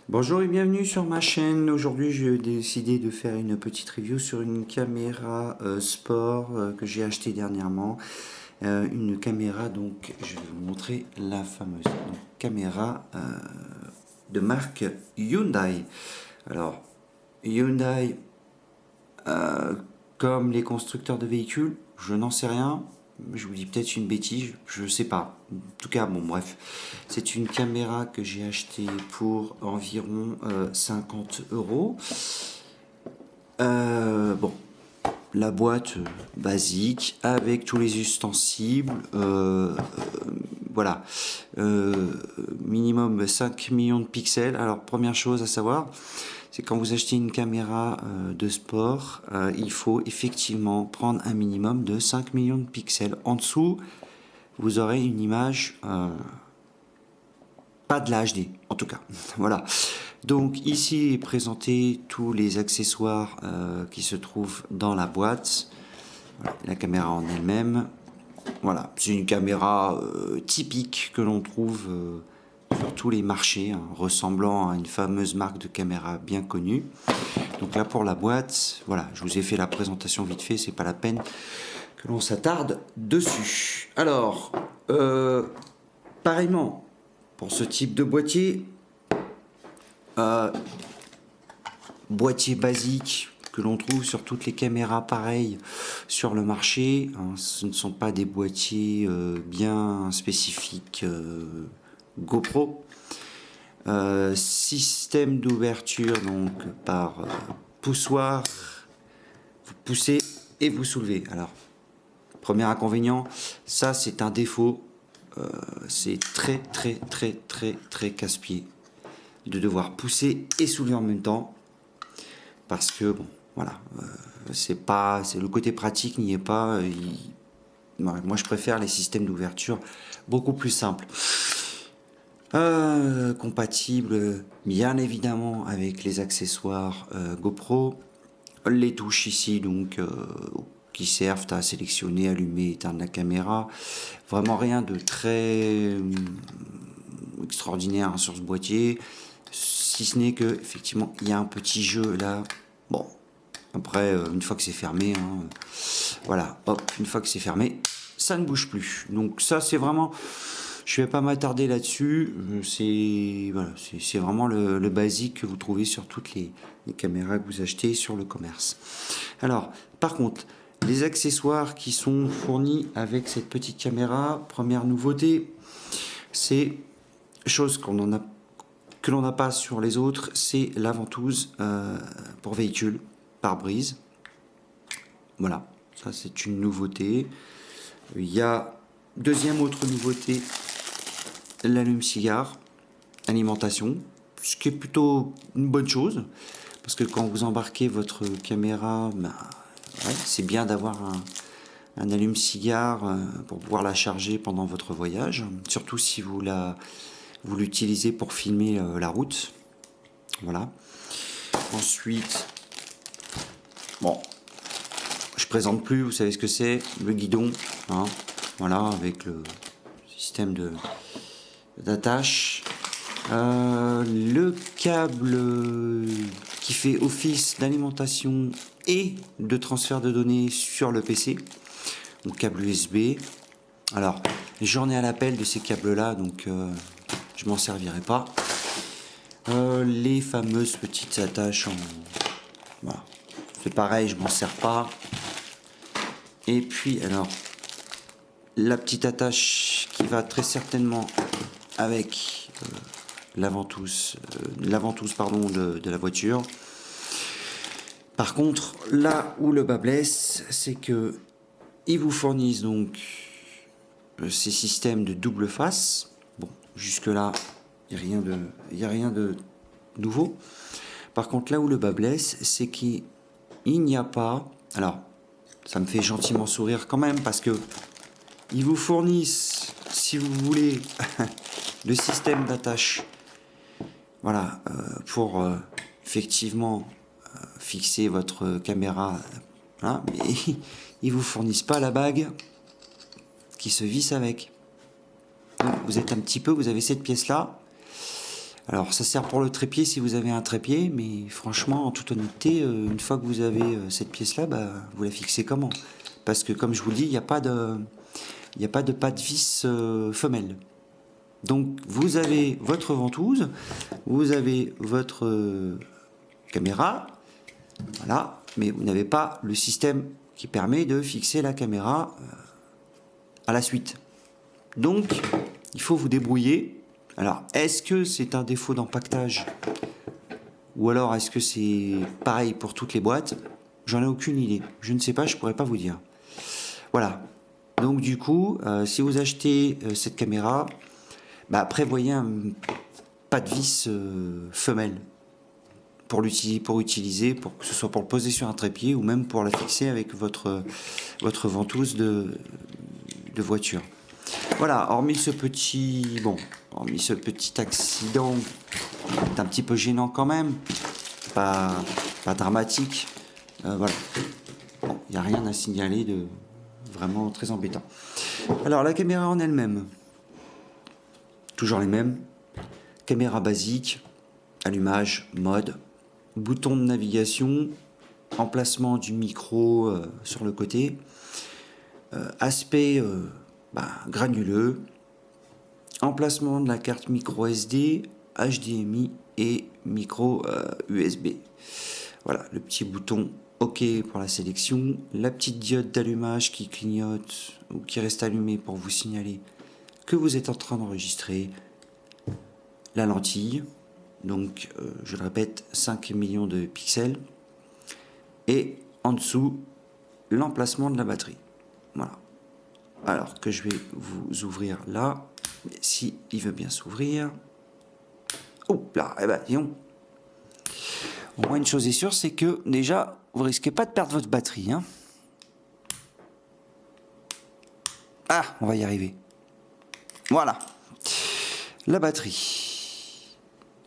Bonjour et bienvenue sur ma chaîne. Aujourd'hui, j'ai décidé de faire une petite review sur une caméra sport que j'ai acheté dernièrement. Une caméra, donc, je vais vous montrer la fameuse caméra de marque Hyundai. Alors, Hyundai, comme les constructeurs de véhicules, je n'en sais rien. Je vous dis peut-être une bêtise, je sais pas. En tout cas, bon, bref, c'est une caméra que j'ai achetée pour environ 50 euros. Bon, la boîte basique avec tous les ustensiles. Voilà, minimum 5 millions de pixels. Alors, première chose à savoir, c'est quand vous achetez une caméra de sport, il faut effectivement prendre un minimum de 5 millions de pixels. En dessous, vous aurez une image pas de la HD, en tout cas. Voilà. Donc ici est présenté tous les accessoires qui se trouvent dans la boîte. Voilà, la caméra en elle-même. Voilà, c'est une caméra typique que l'on trouve sur tous les marchés, hein, ressemblant à une fameuse marque de caméra bien connue. Donc là pour la boîte, voilà, je vous ai fait la présentation vite fait, c'est pas la peine que l'on s'attarde dessus. Alors, pareillement, pour ce type de boîtier, boîtier basique que l'on trouve sur toutes les caméras pareilles sur le marché, hein, ce ne sont pas des boîtiers bien spécifiques GoPro. Système d'ouverture donc par poussoir, vous poussez et vous soulevez. Alors, premier inconvénient, ça c'est un défaut, c'est très casse-pied de devoir pousser et soulever en même temps, parce que bon, voilà, c'est le côté pratique n'y est pas. Moi je préfère les systèmes d'ouverture beaucoup plus simples. Compatible bien évidemment avec les accessoires GoPro, les touches ici donc qui servent à sélectionner, allumer, éteindre la caméra. Vraiment rien de très extraordinaire hein, sur ce boîtier, si ce n'est que effectivement il y a un petit jeu là. Bon, après une fois que c'est fermé, hein, voilà, hop, une fois que c'est fermé, ça ne bouge plus. Donc ça c'est vraiment, je vais pas m'attarder là-dessus. C'est voilà, c'est vraiment le basique que vous trouvez sur toutes les caméras que vous achetez sur le commerce. Alors, par contre, les accessoires qui sont fournis avec cette petite caméra, première nouveauté, c'est chose que l'on n'a pas sur les autres, c'est la ventouse pour véhicule, pare-brise. Voilà, ça c'est une nouveauté. Il y a deuxième autre nouveauté, l'allume-cigare, alimentation, ce qui est plutôt une bonne chose, parce que quand vous embarquez votre caméra, ben, ouais, c'est bien d'avoir un allume-cigare pour pouvoir la charger pendant votre voyage, surtout si vous l'utilisez pour filmer la route. Voilà. Ensuite, bon, je présente plus, vous savez ce que c'est, le guidon, hein, voilà, avec le système d'attache. Le câble qui fait office d'alimentation et de transfert de données sur le PC, donc câble USB. Alors, j'en ai à l'appel de ces câbles là, donc je m'en servirai pas. Les fameuses petites attaches en... Voilà. C'est pareil, je m'en sers pas. Et puis alors, la petite attache qui va très certainement avec la ventouse pardon, de la voiture. Par contre, là où le bas blesse, c'est que ils vous fournissent donc ces systèmes de double face. Bon, jusque là, il n'y a rien de nouveau. Par contre, là où le bas blesse, c'est qu'il n'y a pas... Alors, ça me fait gentiment sourire quand même, parce que ils vous fournissent, si vous voulez, le système d'attache. Voilà, pour effectivement fixer votre caméra. Hein, mais ils vous fournissent pas la bague qui se visse avec. Donc, vous êtes un petit peu, vous avez cette pièce là. Alors ça sert pour le trépied si vous avez un trépied, mais franchement, en toute honnêteté, une fois que vous avez cette pièce-là, bah, vous la fixez comment? Parce que comme je vous le dis, il n'y a pas de pas de vis femelle. Donc vous avez votre ventouse, vous avez votre caméra, voilà, mais vous n'avez pas le système qui permet de fixer la caméra à la suite. Donc il faut vous débrouiller. Alors, est-ce que c'est un défaut d'empaquetage ou alors est-ce que c'est pareil pour toutes les boîtes? J'en ai aucune idée. Je ne sais pas, je pourrais pas vous dire. Voilà. Donc du coup, si vous achetez cette caméra, bah, prévoyez pas de vis femelle pour utiliser, pour que ce soit pour le poser sur un trépied ou même pour la fixer avec votre ventouse de voiture. Voilà, hormis ce petit accident, c'est un petit peu gênant quand même, pas dramatique. Voilà, bon, il n'y a rien à signaler de vraiment très embêtant. Alors la caméra en elle-même, toujours les mêmes. Caméra basique, allumage, mode, bouton de navigation, emplacement du micro sur le côté, aspect granuleux, emplacement de la carte micro SD, HDMI et micro USB. Voilà, le petit bouton OK pour la sélection, la petite diode d'allumage qui clignote ou qui reste allumée pour vous signaler que vous êtes en train d'enregistrer, la lentille, donc je le répète, 5 millions de pixels, et en dessous, l'emplacement de la batterie. Voilà. Alors que je vais vous ouvrir là, si il veut bien s'ouvrir. Oh là, eh ben, disons. Au moins une chose est sûre, c'est que déjà, vous risquez pas de perdre votre batterie. Hein. Ah, on va y arriver. Voilà. La batterie.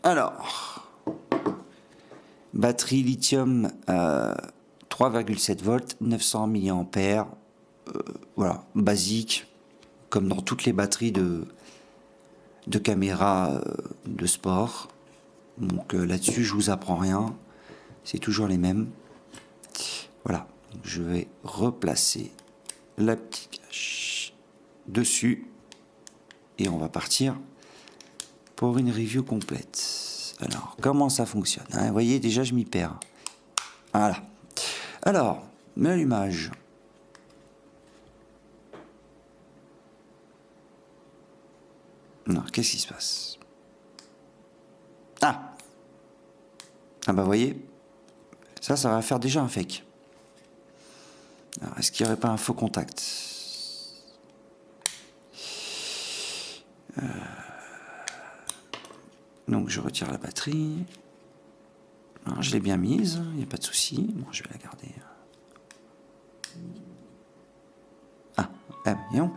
Alors, batterie lithium 3,7 volts, 900 mAh. Voilà, basique, comme dans toutes les batteries de caméras de sport. Donc là-dessus, je vous apprends rien. C'est toujours les mêmes. Voilà, donc je vais replacer la petite cache dessus. Et on va partir pour une review complète. Alors, comment ça fonctionne, hein? Vous voyez, déjà, je m'y perds. Voilà. Alors, l'allumage. Non, qu'est-ce qui se passe? Ah bah, vous voyez, ça va faire déjà un fake. Alors, est-ce qu'il n'y aurait pas un faux contact? Donc, je retire la batterie. Alors, je l'ai bien mise, il n'y a pas de souci. Bon, je vais la garder. Voyons.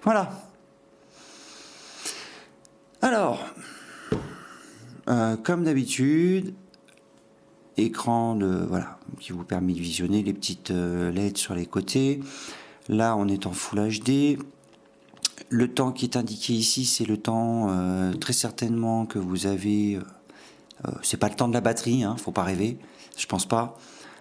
Voilà. Alors, comme d'habitude, écran qui vous permet de visionner les petites LED sur les côtés. Là, on est en Full HD. Le temps qui est indiqué ici, c'est le temps très certainement que vous avez. C'est pas le temps de la batterie, hein, faut pas rêver. Je pense pas.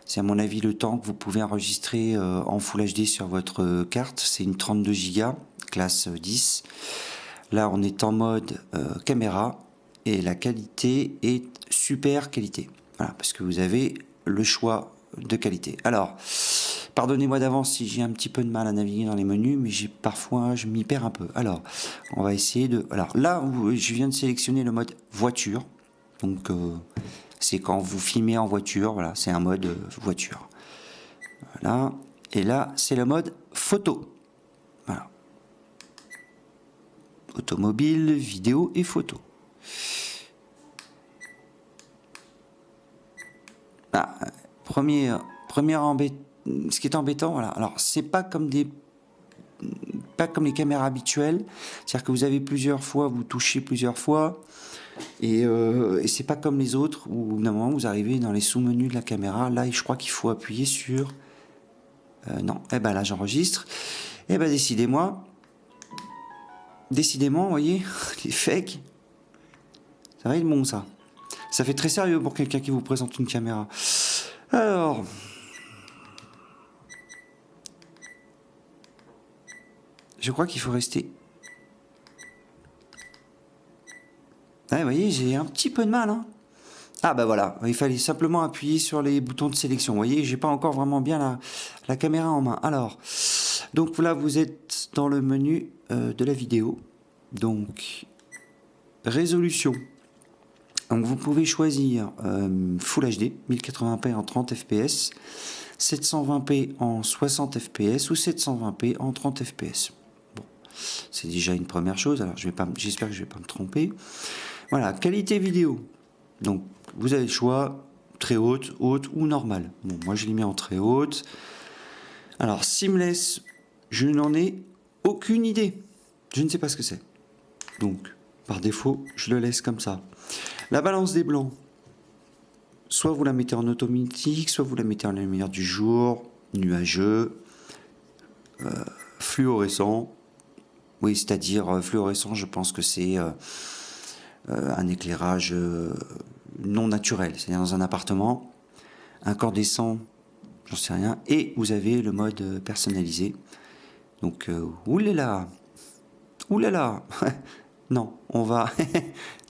C'est à mon avis le temps que vous pouvez enregistrer en Full HD sur votre carte. C'est une 32 Go, classe 10. Là, on est en mode caméra et la qualité est super qualité. Voilà, parce que vous avez le choix de qualité. Alors, pardonnez-moi d'avance si j'ai un petit peu de mal à naviguer dans les menus, mais parfois je m'y perds un peu. Alors, on va essayer de. Alors là, je viens de sélectionner le mode voiture. Donc, c'est quand vous filmez en voiture. Voilà, c'est un mode voiture. Voilà. Et là, c'est le mode photo. Voilà. Automobile, vidéo et photo. Ah, ce qui est embêtant, voilà. Alors, c'est pas comme les caméras habituelles, c'est-à-dire que vous avez plusieurs fois, vous touchez plusieurs fois, et c'est pas comme les autres où normalement vous arrivez dans les sous-menus de la caméra. Là, je crois qu'il faut appuyer sur non. Eh ben là, j'enregistre. Eh ben décidément, vous voyez, les fakes. Ça va être bon, ça. Ça fait très sérieux pour quelqu'un qui vous présente une caméra. Alors... je crois qu'il faut rester... Ouais, vous voyez, j'ai un petit peu de mal, hein. Ah bah voilà, il fallait simplement appuyer sur les boutons de sélection. Vous voyez, j'ai pas encore vraiment bien la caméra en main. Alors, donc là, vous êtes dans le menu de la vidéo. Donc, résolution. Donc vous pouvez choisir Full HD, 1080p en 30 fps, 720p en 60 fps ou 720p en 30 fps. Bon, c'est déjà une première chose. Alors, j'espère que je vais pas me tromper. Voilà, qualité vidéo. Donc, vous avez le choix, très haute, haute ou normale. Bon, moi, je l'ai mis en très haute. Alors, seamless, je n'en ai aucune idée. Je ne sais pas ce que c'est. Donc, par défaut, je le laisse comme ça. La balance des blancs. Soit vous la mettez en automatique, soit vous la mettez en lumière du jour, nuageux, fluorescent. Oui, c'est-à-dire fluorescent, je pense que c'est un éclairage non naturel. C'est-à-dire dans un appartement, incandescent, j'en sais rien. Et vous avez le mode personnalisé. Donc, oulala, oulala, non, on va,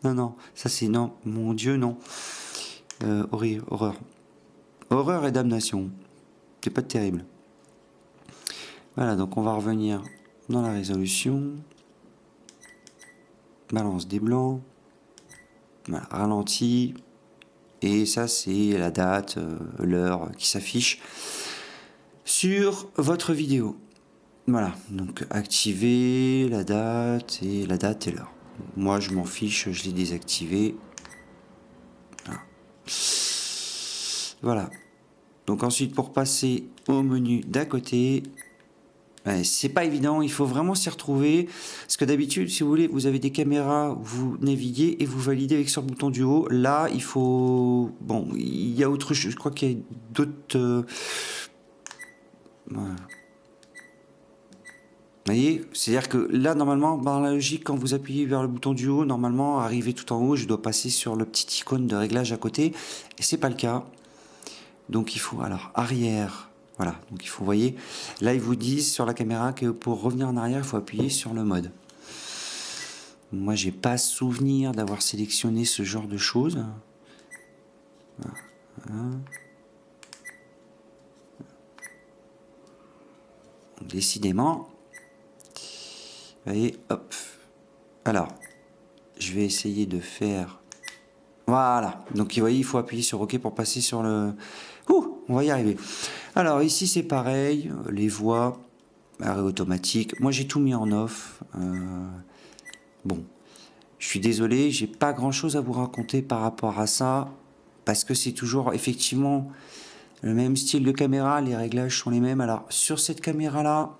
non, non, ça c'est non, mon Dieu, non. Horreur. Horreur et damnation. C'est pas terrible. Voilà, donc on va revenir dans la résolution. Balance des blancs. Voilà, ralenti. Et ça, c'est la date, l'heure qui s'affiche sur votre vidéo. Voilà, donc activer la date et l'heure. Moi, je m'en fiche, je l'ai désactivé. Voilà. Donc ensuite, pour passer au menu d'à côté, c'est pas évident, il faut vraiment s'y retrouver. Parce que d'habitude, si vous voulez, vous avez des caméras, vous naviguez et vous validez avec sur le bouton du haut. Là, il faut... bon, il y a autre chose, je crois qu'il y a d'autres... voilà. Vous voyez, c'est-à-dire que là, normalement, dans la logique, quand vous appuyez vers le bouton du haut, normalement, arrivé tout en haut, je dois passer sur le petit icône de réglage à côté. Et c'est pas le cas. Donc il faut, alors, arrière, voilà, donc il faut, vous voyez, là ils vous disent sur la caméra que pour revenir en arrière, il faut appuyer sur le mode. Moi, j'ai pas souvenir d'avoir sélectionné ce genre de choses. Voilà. Décidément, vous voyez, hop. Alors, je vais essayer de faire... voilà, donc vous voyez, il faut appuyer sur OK pour passer sur le... ouh, on va y arriver. Alors ici c'est pareil, les voix, arrêt automatique. Moi j'ai tout mis en off. Bon, je suis désolé, j'ai pas grand chose à vous raconter par rapport à ça, parce que c'est toujours effectivement le même style de caméra, les réglages sont les mêmes. Alors sur cette caméra là,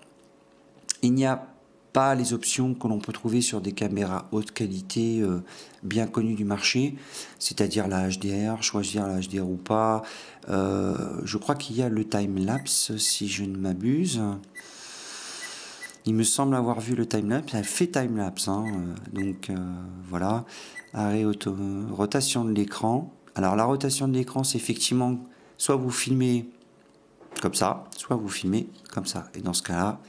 il n'y a pas les options que l'on peut trouver sur des caméras haute qualité bien connues du marché, c'est-à-dire la HDR, choisir la HDR ou pas. Je crois qu'il y a le time-lapse, si je ne m'abuse. Il me semble avoir vu le time-lapse, elle fait time-lapse, hein, donc voilà. Arrêt auto, rotation de l'écran. Alors la rotation de l'écran, c'est effectivement, soit vous filmez comme ça, soit vous filmez comme ça. Et dans ce cas-là,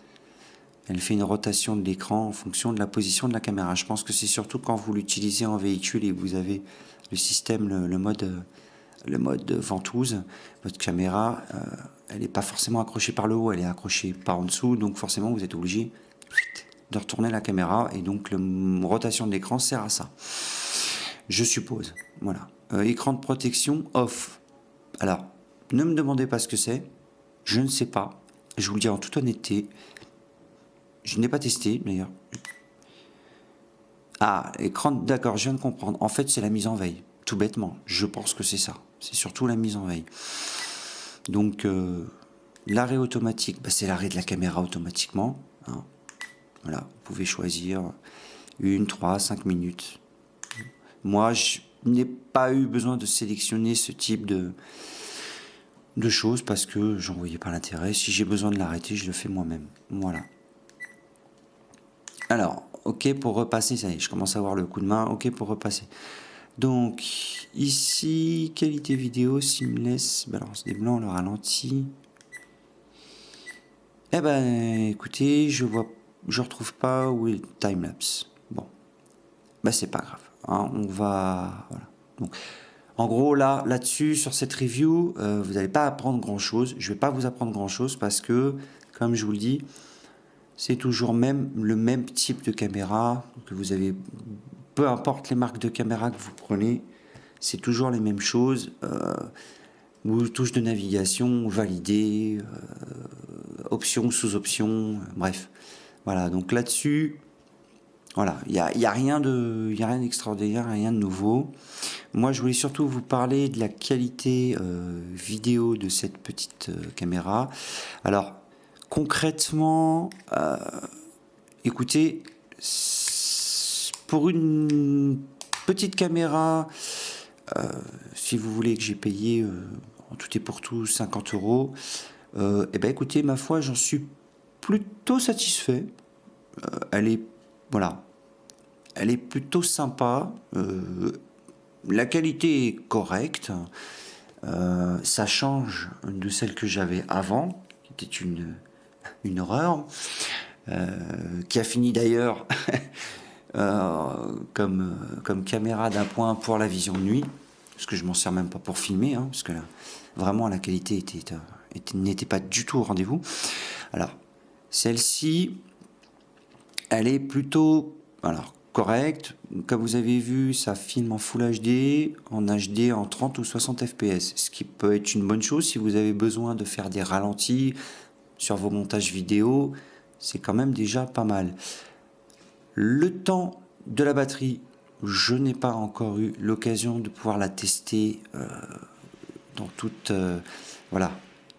elle fait une rotation de l'écran en fonction de la position de la caméra. Je pense que c'est surtout quand vous l'utilisez en véhicule et vous avez le système, le mode ventouse, votre caméra, elle n'est pas forcément accrochée par le haut, elle est accrochée par en dessous, donc forcément vous êtes obligé de retourner la caméra et donc la rotation de l'écran sert à ça. Je suppose. Voilà. Écran de protection off. Alors, ne me demandez pas ce que c'est, je ne sais pas. Je vous le dis en toute honnêteté. Je n'ai pas testé d'ailleurs. Ah, écran, d'accord, je viens de comprendre. En fait, c'est la mise en veille, tout bêtement. Je pense que c'est ça. C'est surtout la mise en veille. Donc, l'arrêt automatique, bah, c'est l'arrêt de la caméra automatiquement. Hein. Voilà, vous pouvez choisir 1, 3, 5 minutes. Moi, je n'ai pas eu besoin de sélectionner ce type de choses parce que j'en voyais pas l'intérêt. Si j'ai besoin de l'arrêter, je le fais moi-même. Voilà. Alors, OK pour repasser, ça y est, je commence à avoir le coup de main. OK pour repasser. Donc ici, qualité vidéo, seamless, balance des blancs, le ralenti. Eh ben écoutez, je retrouve pas où est le timelapse. Bon, bah c'est pas grave, hein, on va, voilà. Donc, en gros là-dessus, sur cette review, vous n'allez pas apprendre grand chose. Je vais pas vous apprendre grand chose parce que, comme je vous le dis, c'est toujours le même type de caméra que vous avez. Peu importe les marques de caméra que vous prenez, c'est toujours les mêmes choses. Touche de navigation, valider, options, sous-options, bref. Voilà, donc là-dessus, voilà, il y a rien d'extraordinaire, rien de nouveau. Moi, je voulais surtout vous parler de la qualité vidéo de cette petite caméra. Alors, concrètement, écoutez, pour une petite caméra, si vous voulez que j'ai payé en tout et pour tout 50 €, et ben écoutez, ma foi, j'en suis plutôt satisfait. Elle est, voilà, elle est plutôt sympa. La qualité est correcte. Ça change de celle que j'avais avant, qui était une horreur, qui a fini d'ailleurs comme caméra d'appoint pour la vision de nuit, parce que je m'en sers même pas pour filmer, hein, parce que là, vraiment la qualité n'était pas du tout au rendez-vous. Alors, celle-ci, elle est plutôt correcte. Comme vous avez vu, ça filme en Full HD, en HD en 30 ou 60 fps, ce qui peut être une bonne chose si vous avez besoin de faire des ralentis sur vos montages vidéo. C'est quand même déjà pas mal. Le temps de la batterie, je n'ai pas encore eu l'occasion de pouvoir la tester dans toute... voilà,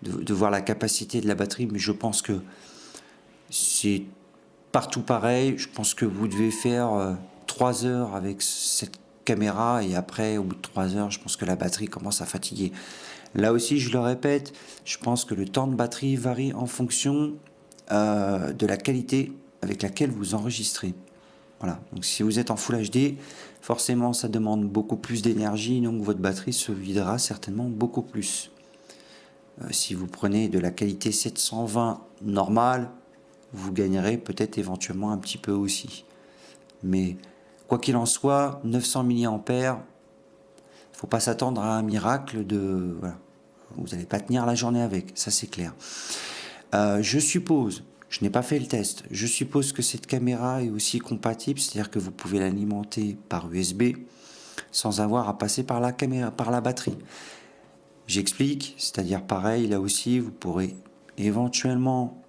de voir la capacité de la batterie, mais je pense que c'est partout pareil. Je pense que vous devez faire 3 heures avec cette caméra et après, au bout de 3 heures, je pense que la batterie commence à fatiguer. Là aussi, je le répète, je pense que le temps de batterie varie en fonction de la qualité avec laquelle vous enregistrez. Voilà, donc si vous êtes en Full HD, forcément ça demande beaucoup plus d'énergie, donc votre batterie se videra certainement beaucoup plus. Si vous prenez de la qualité 720 normale, vous gagnerez peut-être éventuellement un petit peu aussi. Mais quoi qu'il en soit, 900 mAh, faut pas s'attendre à un miracle de... Voilà. Vous n'allez pas tenir la journée avec, ça c'est clair. Je suppose, je n'ai pas fait le test, je suppose que cette caméra est aussi compatible, c'est-à-dire que vous pouvez l'alimenter par USB sans avoir à passer par la batterie. J'explique, c'est-à-dire pareil, là aussi, vous pourrez éventuellement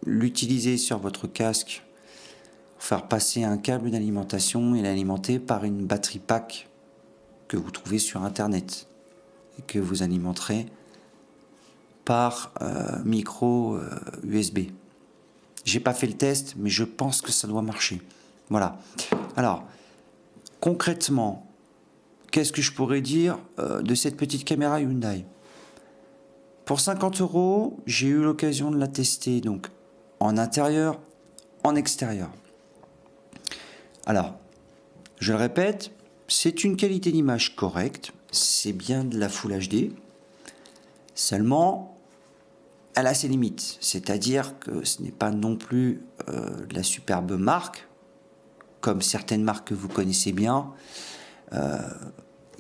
l'utiliser sur votre casque, faire passer un câble d'alimentation et l'alimenter par une batterie pack que vous trouvez sur internet et que vous alimenterez par micro USB. J'ai pas fait le test, mais je pense que ça doit marcher. Voilà. Alors, concrètement, qu'est-ce que je pourrais dire de cette petite caméra Hyundai? Pour 50 €, j'ai eu l'occasion de la tester, donc en intérieur, en extérieur. Alors, je le répète, c'est une qualité d'image correcte, c'est bien de la Full HD, seulement, elle a ses limites, c'est-à-dire que ce n'est pas non plus de la superbe marque, comme certaines marques que vous connaissez bien.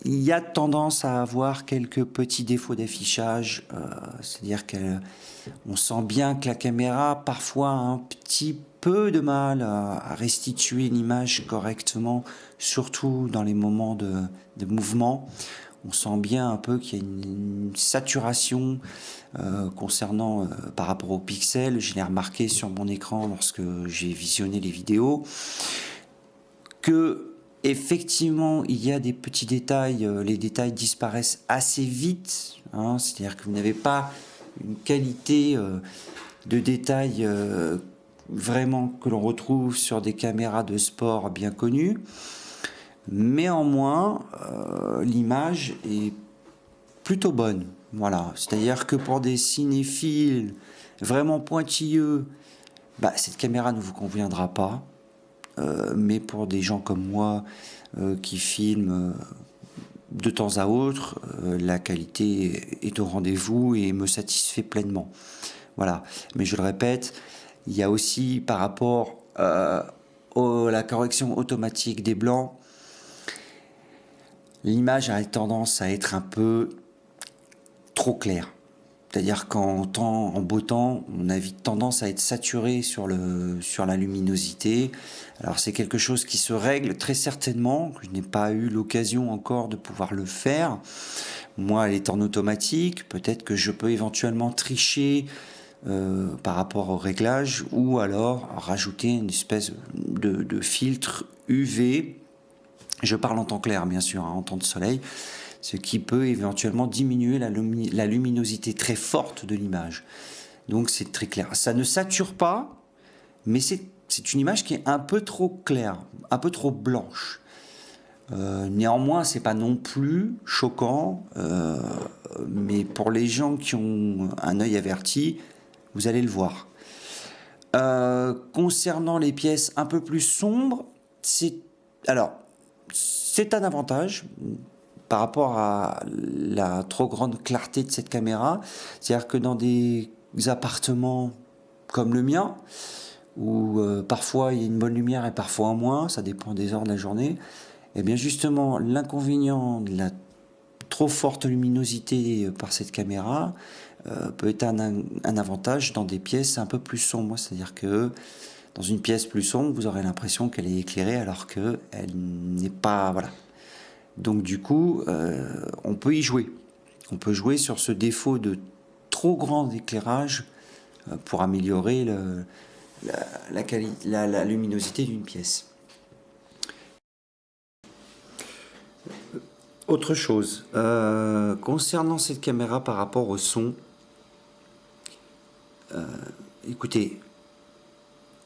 Il y a tendance à avoir quelques petits défauts d'affichage, c'est-à-dire qu'on sent bien que la caméra parfois a un petit peu de mal à restituer l'image correctement, surtout dans les moments de mouvement. On sent bien un peu qu'il y a une saturation concernant par rapport aux pixels. Je l'ai remarqué sur mon écran lorsque j'ai visionné les vidéos, que effectivement, il y a des petits détails, les détails disparaissent assez vite, hein, c'est-à-dire que vous n'avez pas une qualité de détail vraiment que l'on retrouve sur des caméras de sport bien connues. Néanmoins, l'image est plutôt bonne. Voilà, c'est-à-dire que pour des cinéphiles vraiment pointilleux, cette caméra ne vous conviendra pas. mais pour des gens comme moi qui filment de temps à autre, la qualité est au rendez-vous et me satisfait pleinement. Voilà. Mais je le répète, il y a aussi par rapport à la correction automatique des blancs, l'image a tendance à être un peu trop claire. C'est-à-dire qu'en temps, en beau temps, on a vite tendance à être saturé sur la luminosité. Alors c'est quelque chose qui se règle très certainement. Je n'ai pas eu l'occasion encore de pouvoir le faire. Moi, elle est en automatique. Peut-être que je peux éventuellement tricher par rapport au réglage ou alors rajouter une espèce de filtre UV. Je parle en temps clair, bien sûr, hein, en temps de soleil, ce qui peut éventuellement diminuer la luminosité très forte de l'image. Donc c'est très clair. Ça ne sature pas, mais c'est une image qui est un peu trop claire, un peu trop blanche. Néanmoins, c'est pas non plus choquant, mais pour les gens qui ont un œil averti, vous allez le voir. Concernant les pièces un peu plus sombres, c'est un avantage par rapport à la trop grande clarté de cette caméra. C'est-à-dire que dans des appartements comme le mien, où parfois il y a une bonne lumière et parfois en moins, ça dépend des heures de la journée, et bien justement l'inconvénient de la trop forte luminosité par cette caméra peut être un avantage dans des pièces un peu plus sombres. C'est-à-dire que dans une pièce plus sombre, vous aurez l'impression qu'elle est éclairée alors qu'elle n'est pas... Voilà. Donc du coup, on peut y jouer. On peut jouer sur ce défaut de trop grand éclairage pour améliorer la luminosité d'une pièce. Autre chose, concernant cette caméra par rapport au son, écoutez,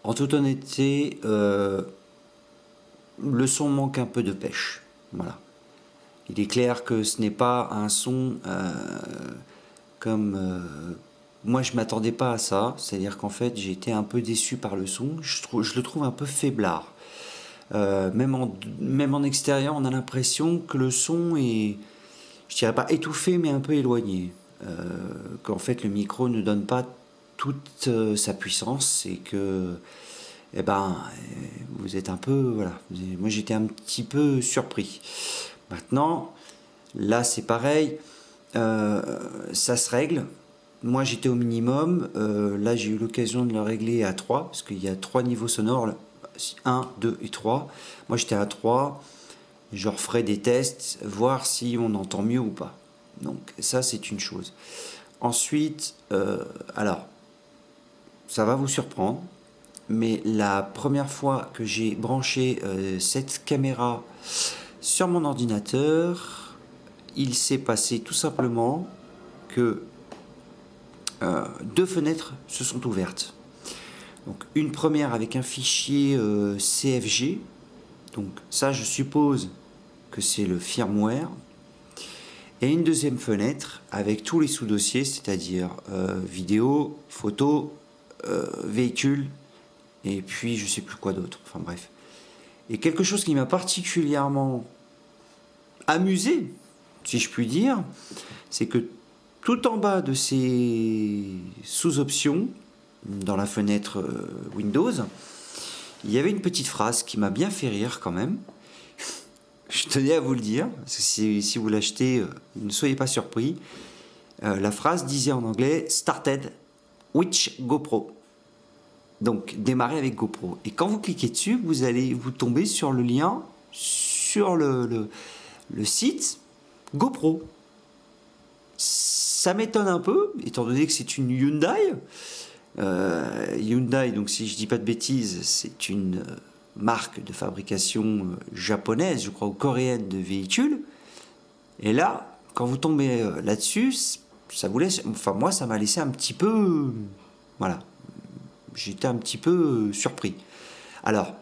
en toute honnêteté, le son manque un peu de pêche. Voilà. Il est clair que ce n'est pas un son comme... moi, je ne m'attendais pas à ça. C'est-à-dire qu'en fait, j'ai été un peu déçu par le son. Je le trouve un peu faiblard. Même en extérieur, on a l'impression que le son est, je dirais pas étouffé, mais un peu éloigné. Qu'en fait, le micro ne donne pas toute sa puissance et que, eh ben, vous êtes un peu, voilà. Moi, j'étais un petit peu surpris. Maintenant, là, c'est pareil. Ça se règle. Moi, j'étais au minimum. Là, j'ai eu l'occasion de le régler à 3, parce qu'il y a 3 niveaux sonores. 1, 2 et 3. Moi, j'étais à 3. Je referai des tests, voir si on entend mieux ou pas. Donc, ça, c'est une chose. Ensuite, alors, ça va vous surprendre, mais la première fois que j'ai branché cette caméra sur mon ordinateur, il s'est passé tout simplement que 2 fenêtres se sont ouvertes. Donc une première avec un fichier CFG, donc ça je suppose que c'est le firmware, et une deuxième fenêtre avec tous les sous-dossiers, c'est-à-dire vidéo, photo, véhicule, et puis je sais plus quoi d'autre, enfin bref. Et quelque chose qui m'a particulièrement amusé, si je puis dire, c'est que tout en bas de ces sous-options, dans la fenêtre Windows, il y avait une petite phrase qui m'a bien fait rire quand même. Je tenais à vous le dire, parce que si vous l'achetez, ne soyez pas surpris. La phrase disait en anglais « Started with GoPro ». Donc, démarrer avec GoPro. Et quand vous cliquez dessus, vous allez vous tomber sur le lien sur le site GoPro. Ça m'étonne un peu, étant donné que c'est une Hyundai. Hyundai, donc si je dis pas de bêtises, c'est une marque de fabrication japonaise, je crois, ou coréenne de véhicules. Et là, quand vous tombez là-dessus, ça vous laisse, enfin moi, ça m'a laissé un petit peu, voilà, j'étais un petit peu surpris. Alors,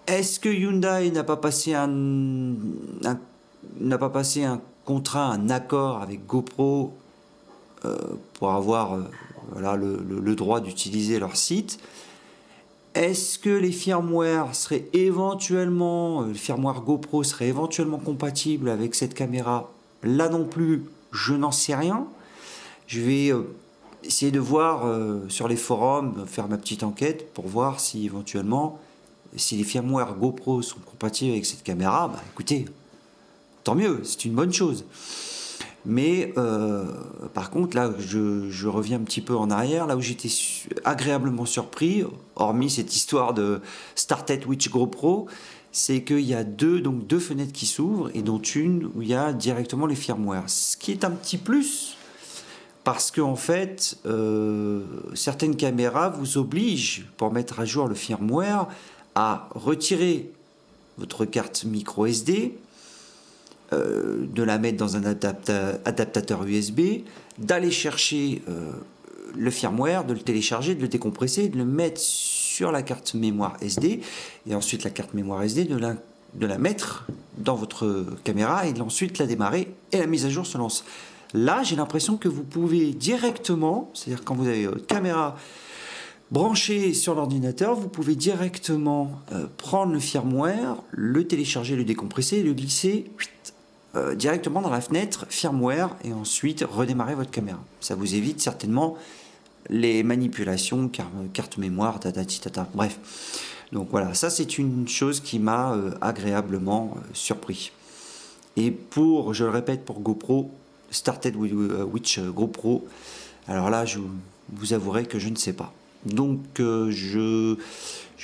est-ce que Hyundai n'a pas passé n'a pas passé un contrat, un accord avec GoPro pour avoir voilà, le droit d'utiliser leur site? Est-ce que les firmware seraient éventuellement, le firmware GoPro serait éventuellement compatible avec cette caméra? Là non plus, je n'en sais rien. Je vais essayer de voir sur les forums, faire ma petite enquête pour voir si éventuellement, si les firmware GoPro sont compatibles avec cette caméra. Bah écoutez, tant mieux, c'est une bonne chose. Mais par contre, là, je reviens un petit peu en arrière, là où j'étais agréablement surpris, hormis cette histoire de Started with GoPro, c'est qu'il y a deux fenêtres qui s'ouvrent et dont une où il y a directement les firmware. Ce qui est un petit plus, parce qu'en fait, certaines caméras vous obligent, pour mettre à jour le firmware, à retirer votre carte micro SD, de la mettre dans un adaptateur USB, d'aller chercher le firmware, de le télécharger, de le décompresser, de le mettre sur la carte mémoire SD, et ensuite la carte mémoire SD de la mettre dans votre caméra et ensuite la démarrer, et la mise à jour se lance. Là, j'ai l'impression que vous pouvez directement, c'est-à-dire quand vous avez votre caméra branchée sur l'ordinateur, vous pouvez directement prendre le firmware, le télécharger, le décompresser et le glisser directement dans la fenêtre firmware et ensuite redémarrer votre caméra. Ça vous évite certainement les manipulations, carte mémoire, tata. Bref. Donc voilà, ça c'est une chose qui m'a agréablement surpris. Et pour, je le répète, pour GoPro, Started with GoPro, alors là, je vous avouerai que je ne sais pas. Donc je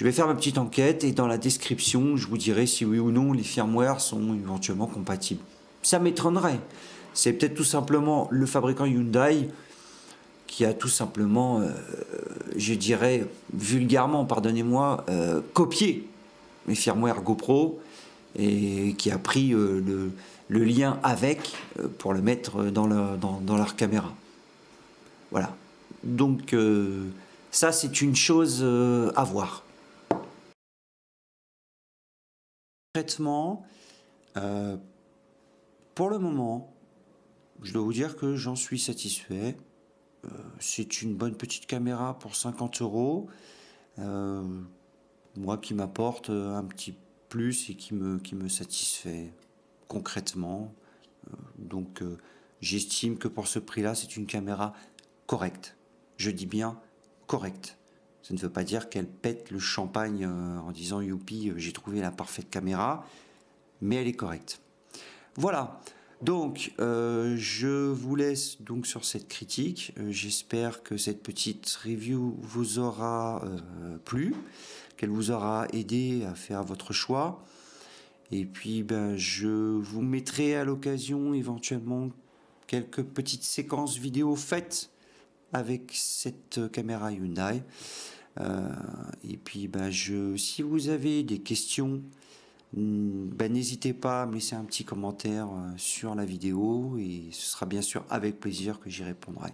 vais faire ma petite enquête et dans la description, je vous dirai si oui ou non les firmware sont éventuellement compatibles. Ça m'étonnerait. C'est peut-être tout simplement le fabricant Hyundai qui a tout simplement, je dirais vulgairement, pardonnez-moi, copié les firmware GoPro et qui a pris le lien avec pour le mettre dans leur caméra. Voilà. Donc ça c'est une chose à voir. Traitement, pour le moment, je dois vous dire que j'en suis satisfait. C'est une bonne petite caméra pour 50 €. Moi qui m'apporte un petit plus et qui me satisfait concrètement. Donc j'estime que pour ce prix-là, c'est une caméra correcte. Je dis bien correcte. Ça ne veut pas dire qu'elle pète le champagne en disant youpi, j'ai trouvé la parfaite caméra, mais elle est correcte. Voilà. Donc, je vous laisse donc sur cette critique. J'espère que cette petite review vous aura plu, qu'elle vous aura aidé à faire votre choix. Et puis, je vous mettrai à l'occasion éventuellement quelques petites séquences vidéo faites avec cette caméra Hyundai. Et puis, si vous avez des questions, n'hésitez pas à me laisser un petit commentaire sur la vidéo et ce sera bien sûr avec plaisir que j'y répondrai.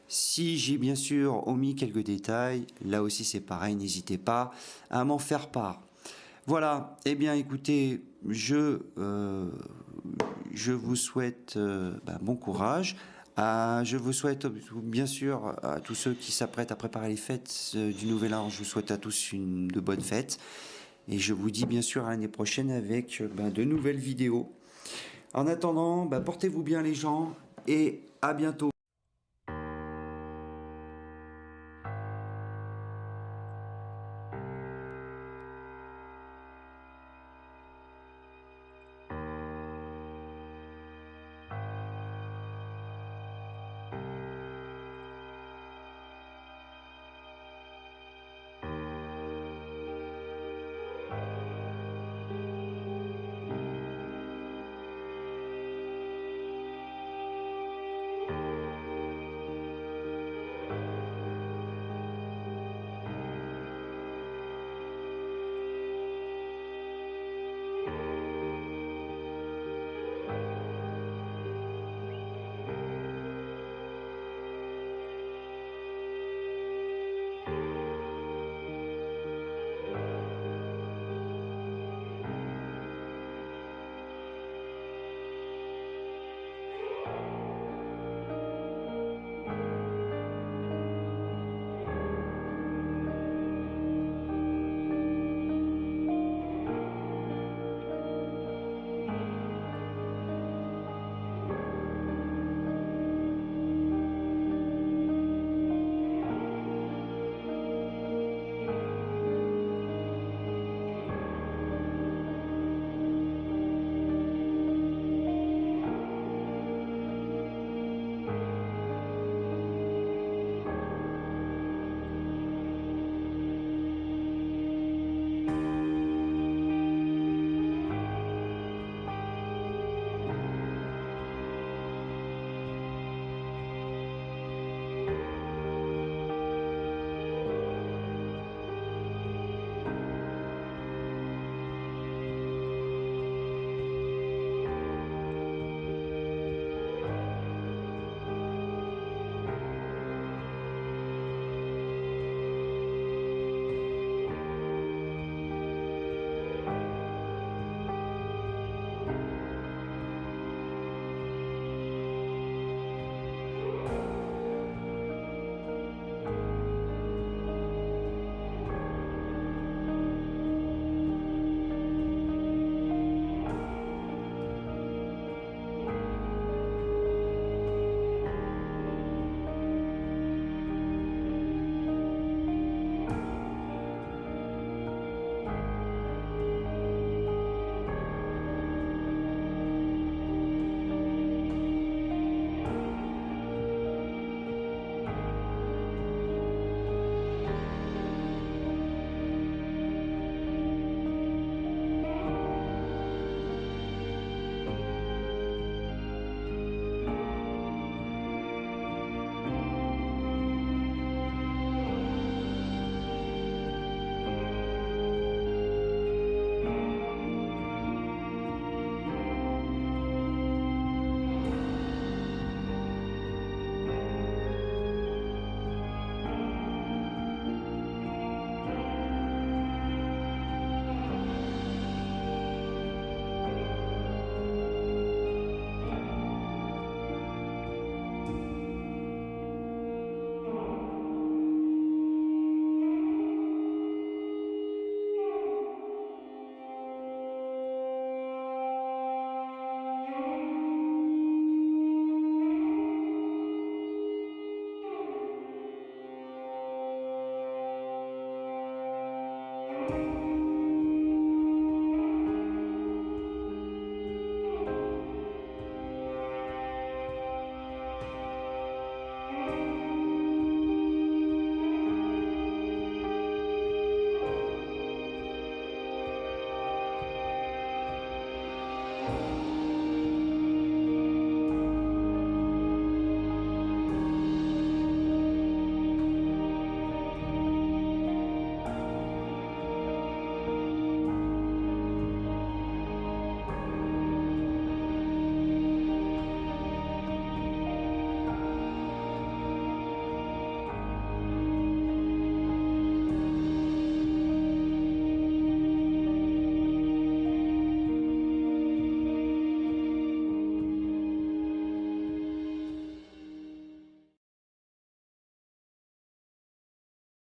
Si j'ai bien sûr omis quelques détails, là aussi c'est pareil, n'hésitez pas à m'en faire part. Voilà, eh bien écoutez, je vous souhaite bon courage. Je vous souhaite bien sûr à tous ceux qui s'apprêtent à préparer les fêtes du Nouvel An, je vous souhaite à tous de bonnes fêtes. Et je vous dis bien sûr à l'année prochaine avec de nouvelles vidéos. En attendant, portez-vous bien les gens et à bientôt.